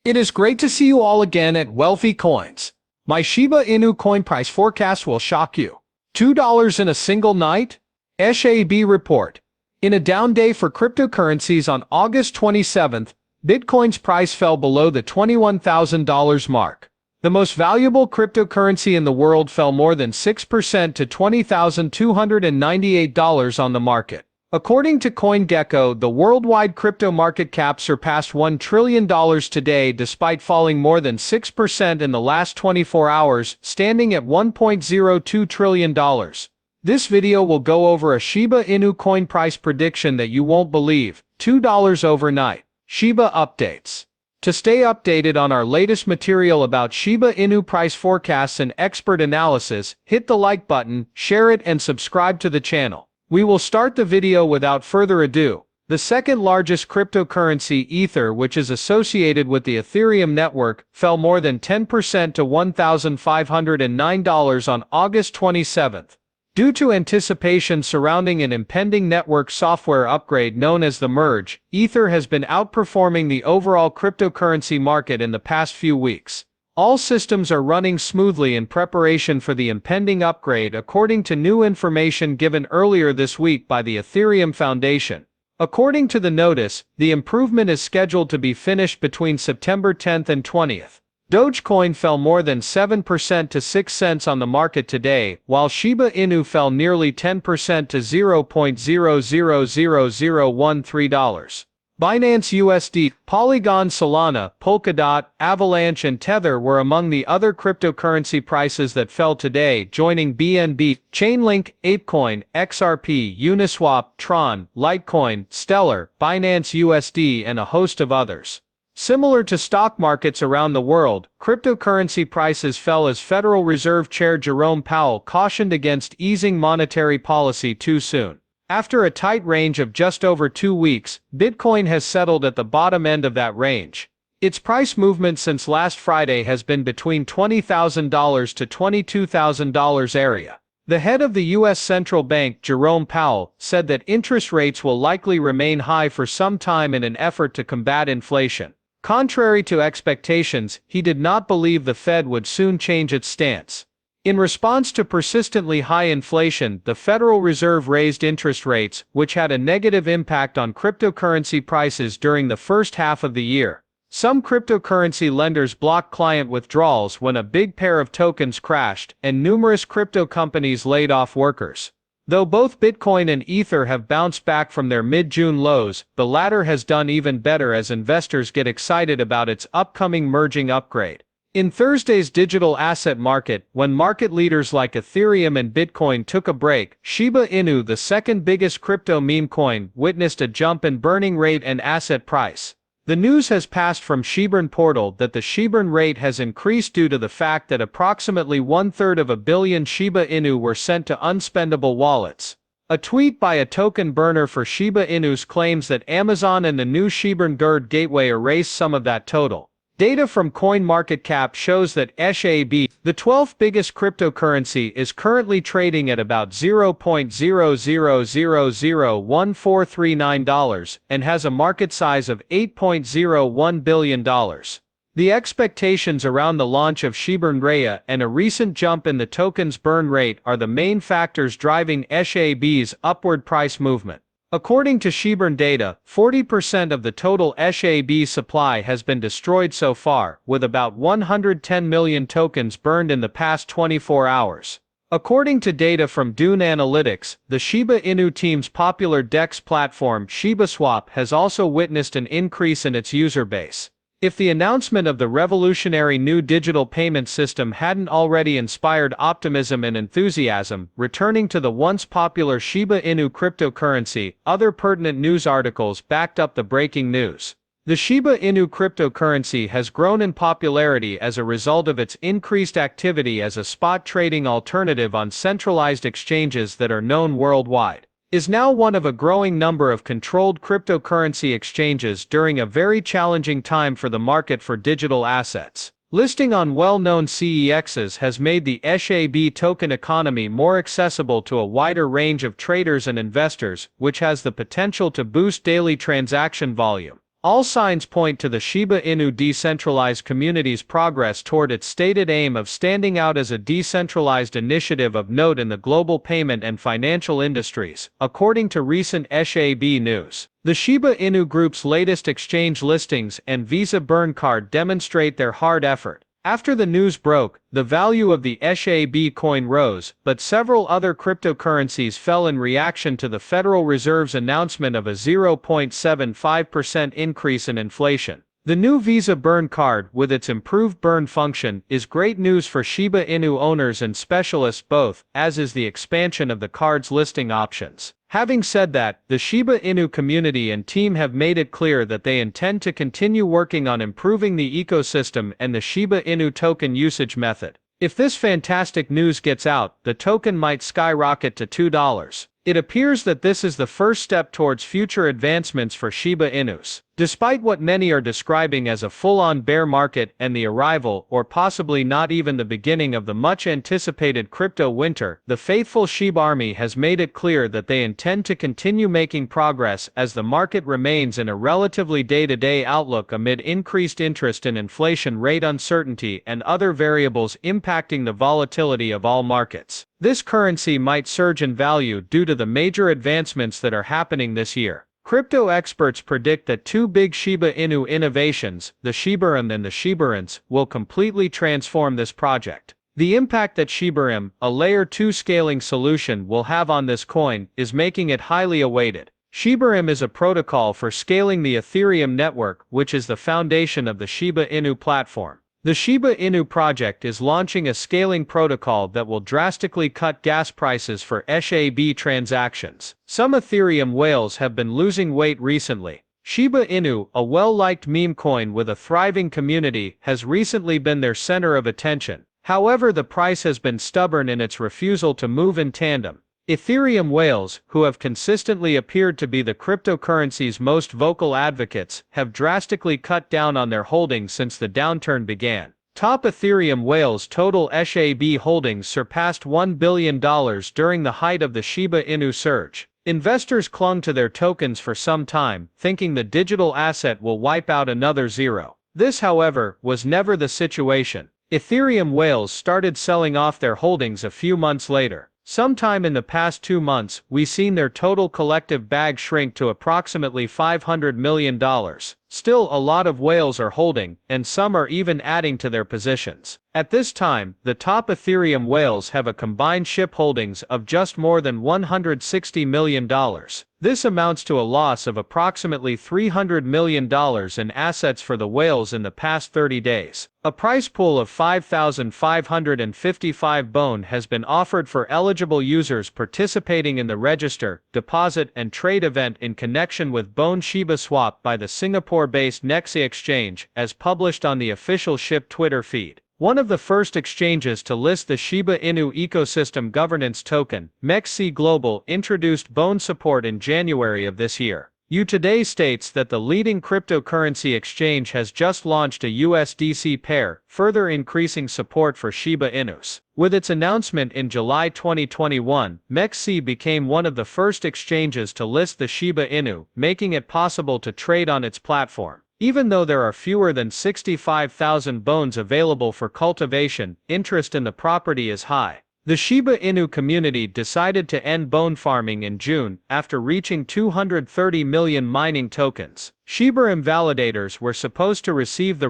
It is great to see you all again at Wealthy Coins. My Shiba Inu coin price forecast will shock you. $2 in a single night? SHAB report. In a down day for cryptocurrencies on August 27th, Bitcoin's price fell below the $21,000 mark. The most valuable cryptocurrency in the world fell more than 6% to $20,298 on the market. According to CoinGecko, the worldwide crypto market cap surpassed $1 trillion today despite falling more than 6% in the last 24 hours, standing at $1.02 trillion. This video will go over a Shiba Inu coin price prediction that you won't believe, $2 overnight. Shiba updates. To stay updated on our latest material about Shiba Inu price forecasts and expert analysis, hit the like button, share it and subscribe to the channel. We will start the video without further ado. The second largest cryptocurrency, Ether, which is associated with the Ethereum network, fell more than 10% to $1,509 on August 27th. Due to anticipation surrounding an impending network software upgrade known as the merge, Ether has been outperforming the overall cryptocurrency market in the past few weeks. All systems are running smoothly in preparation for the impending upgrade according to new information given earlier this week by the Ethereum Foundation. According to the notice, the improvement is scheduled to be finished between September 10th and 20th. Dogecoin fell more than 7% to 6 cents on the market today, while Shiba Inu fell nearly 10% to $0.000013. Binance USD, Polygon, Solana, Polkadot, Avalanche and Tether were among the other cryptocurrency prices that fell today, joining BNB, Chainlink, ApeCoin, XRP, Uniswap, Tron, Litecoin, Stellar, Binance USD and a host of others. Similar to stock markets around the world, cryptocurrency prices fell as Federal Reserve Chair Jerome Powell cautioned against easing monetary policy too soon. After a tight range of just over 2 weeks, Bitcoin has settled at the bottom end of that range. Its price movement since last Friday has been between $20,000 to $22,000 area. The head of the U.S. Central Bank, Jerome Powell, said that interest rates will likely remain high for some time in an effort to combat inflation. Contrary to expectations, he did not believe the Fed would soon change its stance. In response to persistently high inflation, the Federal Reserve raised interest rates, which had a negative impact on cryptocurrency prices during the first half of the year. Some cryptocurrency lenders blocked client withdrawals when a big pair of tokens crashed, and numerous crypto companies laid off workers. Though both Bitcoin and Ether have bounced back from their mid-June lows, the latter has done even better as investors get excited about its upcoming merging upgrade. In Thursday's digital asset market, when market leaders like Ethereum and Bitcoin took a break, Shiba Inu, the second biggest crypto meme coin, witnessed a jump in burning rate and asset price. The news has passed from Shibun portal that the Shibun rate has increased due to the fact that approximately 1/3 of a billion Shiba Inu were sent to unspendable wallets. A tweet by a token burner for Shiba Inus claims that Amazon and the new Shibun Gird gateway erased some of that total. Data from CoinMarketCap shows that SHAB, the 12th biggest cryptocurrency, is currently trading at about $0.00001439 and has a market size of $8.01 billion. The expectations around the launch of Shibun Raya and a recent jump in the token's burn rate are the main factors driving SHAB's upward price movement. According to Shibun data, 40% of the total SHAB supply has been destroyed so far, with about 110 million tokens burned in the past 24 hours. According to data from Dune Analytics, the Shiba Inu team's popular DEX platform ShibaSwap has also witnessed an increase in its user base. If the announcement of the revolutionary new digital payment system hadn't already inspired optimism and enthusiasm, returning to the once popular Shiba Inu cryptocurrency, other pertinent news articles backed up the breaking news. The Shiba Inu cryptocurrency has grown in popularity as a result of its increased activity as a spot trading alternative on centralized exchanges that are known worldwide. Is now one of a growing number of controlled cryptocurrency exchanges during a very challenging time for the market for digital assets. Listing on well-known CEXs has made the SHAB token economy more accessible to a wider range of traders and investors, which has the potential to boost daily transaction volume. All signs point to the Shiba Inu decentralized community's progress toward its stated aim of standing out as a decentralized initiative of note in the global payment and financial industries, according to recent SHAB news. The Shiba Inu Group's latest exchange listings and Visa burn card demonstrate their hard effort. After the news broke, the value of the SHAB coin rose, but several other cryptocurrencies fell in reaction to the Federal Reserve's announcement of a 0.75% increase in inflation. The new Visa burn card, with its improved burn function, is great news for Shiba Inu owners and specialists both, as is the expansion of the card's listing options. Having said that, the Shiba Inu community and team have made it clear that they intend to continue working on improving the ecosystem and the Shiba Inu token usage method. If this fantastic news gets out, the token might skyrocket to $2. It appears that this is the first step towards future advancements for Shiba Inus. Despite what many are describing as a full-on bear market and the arrival, or possibly not even the beginning of the much-anticipated crypto winter, the faithful SHIB army has made it clear that they intend to continue making progress as the market remains in a relatively day-to-day outlook amid increased interest in inflation rate uncertainty and other variables impacting the volatility of all markets. This currency might surge in value due to the major advancements that are happening this year. Crypto experts predict that two big Shiba Inu innovations, the Shiba and the Shiba, will completely transform this project. The impact that Shiba, a Layer 2 scaling solution, will have on this coin is making it highly awaited. Shiba is a protocol for scaling the Ethereum network, which is the foundation of the Shiba Inu platform. The Shiba Inu project is launching a scaling protocol that will drastically cut gas prices for SHAB transactions. Some Ethereum whales have been losing weight recently. Shiba Inu, a well-liked meme coin with a thriving community, has recently been their center of attention. However, the price has been stubborn in its refusal to move in tandem. Ethereum whales, who have consistently appeared to be the cryptocurrency's most vocal advocates, have drastically cut down on their holdings since the downturn began. Top Ethereum whales' total SHAB holdings surpassed $1 billion during the height of the Shiba Inu surge. Investors clung to their tokens for some time, thinking the digital asset will wipe out another zero. This, however, was never the situation. Ethereum whales started selling off their holdings a few months later. Sometime in the past 2 months, we've seen their total collective bag shrink to approximately $500 million. Still, a lot of whales are holding, and some are even adding to their positions. At this time, the top Ethereum whales have a combined SHIB holdings of just more than $160 million. This amounts to a loss of approximately $300 million in assets for the whales in the past 30 days. A price pool of 5,555 BONE has been offered for eligible users participating in the register, deposit, and trade event in connection with BONE Shiba Swap by the Singapore-based Nexi exchange, as published on the official SHIB Twitter feed. One of the first exchanges to list the Shiba Inu ecosystem governance token, MEXC Global, introduced BONE support in January of this year. Today states that the leading cryptocurrency exchange has just launched a USDC pair, further increasing support for Shiba Inus. With its announcement in July 2021, MEXC became one of the first exchanges to list the Shiba Inu, making it possible to trade on its platform. Even though there are fewer than 65,000 bones available for cultivation, interest in the property is high. The Shiba Inu community decided to end bone farming in June, after reaching 230 million mining tokens. Shiba validators were supposed to receive the